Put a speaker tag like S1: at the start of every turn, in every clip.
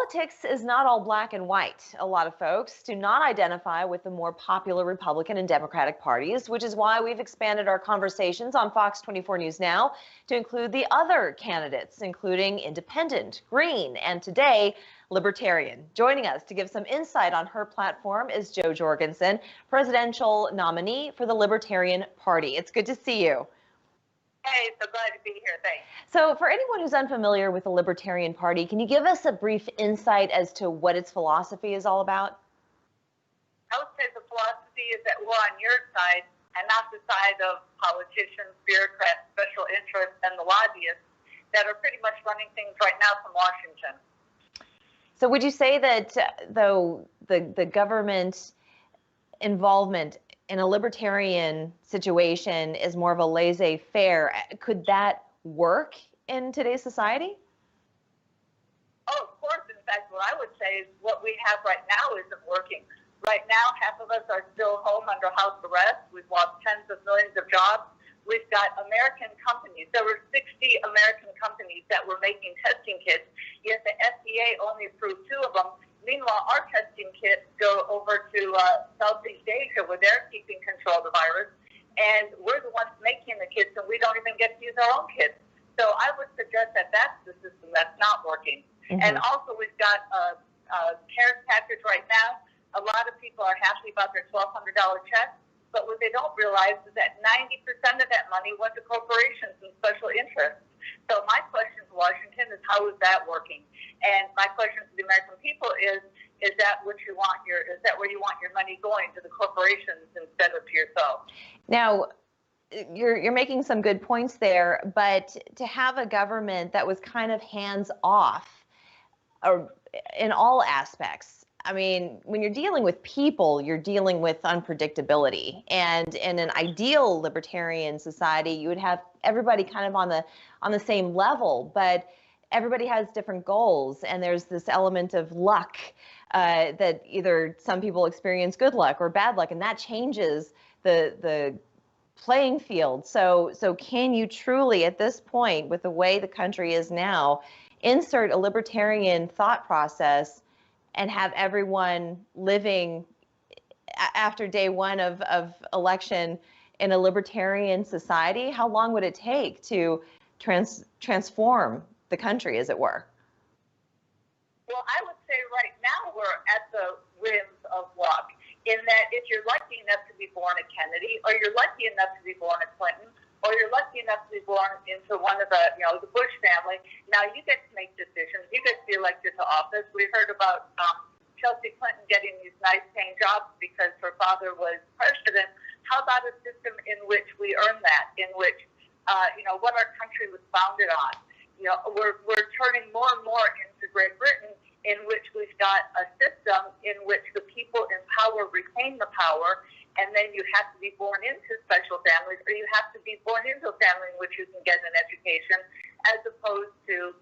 S1: Politics is not all black and white. A lot of folks do not identify with the more popular Republican and Democratic parties, which is why we've expanded our conversations on Fox 24 News Now to include the other candidates, including independent, green, and today, libertarian. Joining us to give some insight on her platform is Jo Jorgensen, presidential nominee for the Libertarian Party. It's good to see you.
S2: Hey, so glad to be here. Thanks.
S1: So for anyone who's unfamiliar with the Libertarian Party, can you give us a brief insight as to what its philosophy is all about?
S2: I would say the philosophy is that we're on your side and not the side of politicians, bureaucrats, special interests, and the lobbyists that are pretty much running things right now from Washington.
S1: So would you say that though the government involvement in a libertarian situation is more of a laissez-faire, could that work in today's society?
S2: Oh, of course. In fact, what I would say is what we have right now isn't working. Right now, half of us are still home under house arrest. We've lost tens of millions of jobs. We've got American companies. There were 60 American companies that were making testing kits, yet the FDA only approved 2 of them. Meanwhile, our testing kits go over to Southeast Asia where they're keeping control of the virus, and we're the ones making the kits, and we don't even get to use our own kits. So I would suggest that that's the system that's not working. Mm-hmm. And also, we've got a CARES package right now. A lot of people are happy about their $1,200 check, but what they don't realize is that 90% of that money went to corporations and special interests. So my question to Washington is, how is that working? And my question to the American people is that what you want is that where you want your money going, to the corporations instead of to yourself?
S1: Now, you're making some good points there, but to have a government that was kind of hands off or in all aspects, I mean, when you're dealing with people, you're dealing with unpredictability. And in an ideal libertarian society, you would have everybody kind of on the same level, but everybody has different goals, and there's this element of luck that either some people experience good luck or bad luck, and that changes the playing field. So can you truly, at this point, with the way the country is now, insert a libertarian thought process and have everyone living after day one of election in a libertarian society? How long would it take to transform the country, as it were?
S2: Well, I would say right now we're at the whims of luck, in that if you're lucky enough to be born a Kennedy, or you're lucky enough to be born a Clinton, or you're lucky enough to be born into one of the Bush family, now you get to make decisions. You get to be elected to office. We heard about Chelsea Clinton getting these nice paying jobs because her father was president. How about a system in which we earn that, in which, what our country was founded on? We're turning more and more into Great Britain, in which we've got a system in which the people in power retain the power, and then you have to be born into special families, or you have to be born into a family in which you can get an education, as opposed to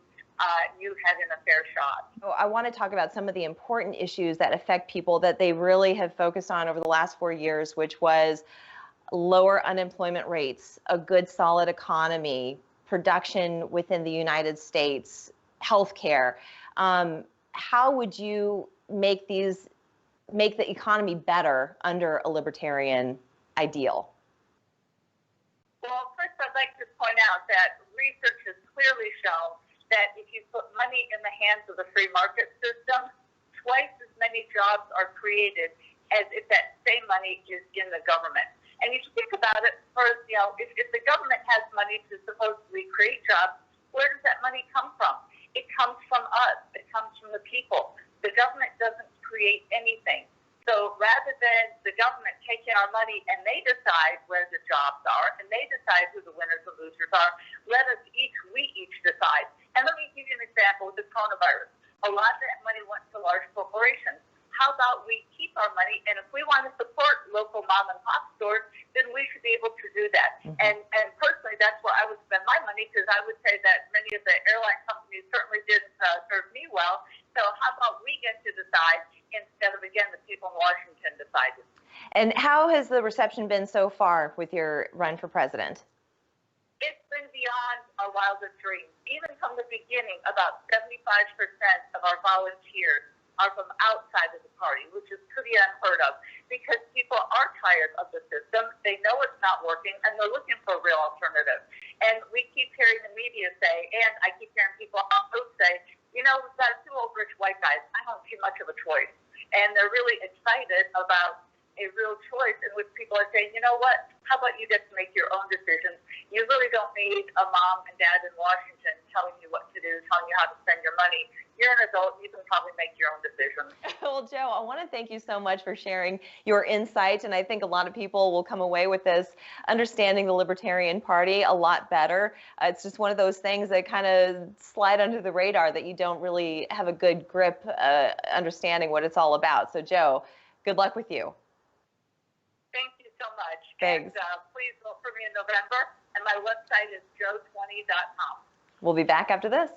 S2: you having a fair shot.
S1: Oh, I want to talk about some of the important issues that affect people that they really have focused on over the last 4 years, which was lower unemployment rates, a good solid economy, production within the United States, healthcare. How would you make the economy better under a libertarian ideal?
S2: Well, first I'd like to point out that research has clearly shown that if you put money in the hands of the free market system, twice as many jobs are created as if that same money is in the government. And if you think about it, first, if the government has money to supposedly create jobs, where does that money come from? It comes from us. It comes from the people. The government doesn't create anything. So rather than the government taking our money and they decide where the jobs are and they decide who the winners and losers are, we each decide. And let me give you an example with the coronavirus. A lot of that money went to large corporations. How about we keep our money, and if we want to support local mom and pop stores, then we should be able to do that. Mm-hmm. And personally, that's where I would spend my money, because I would say that many of the airline companies certainly didn't serve me well. So how about we get to decide instead of, again, the people in Washington deciding?
S1: And how has the reception been so far with your run for president?
S2: It's been beyond a wildest dreams. Even from the beginning, about 75% of our volunteers are from outside of the party, which is pretty unheard of, because people are tired of the system. They know it's not working, and they're looking for a real alternative. And we keep hearing the media say, and I keep hearing people on post say, you know, we've got two old rich white guys. I don't see much of a choice. And they're really excited about a real choice in which people are saying, you know what, how about you get to make your own decisions? You really don't need a mom and dad in Washington telling you what to do, telling you how to spend your money. You're an adult, you can probably make your own decisions.
S1: Well, Joe, I want to thank you so much for sharing your insight, and I think a lot of people will come away with this understanding the Libertarian Party a lot better. It's just one of those things that kind of slide under the radar that you don't really have a good grip understanding what it's all about. So, Joe, good luck with you.
S2: Thank you so much.
S1: Thanks.
S2: And please vote for me in November. And my website is joe20.com.
S1: We'll be back after this.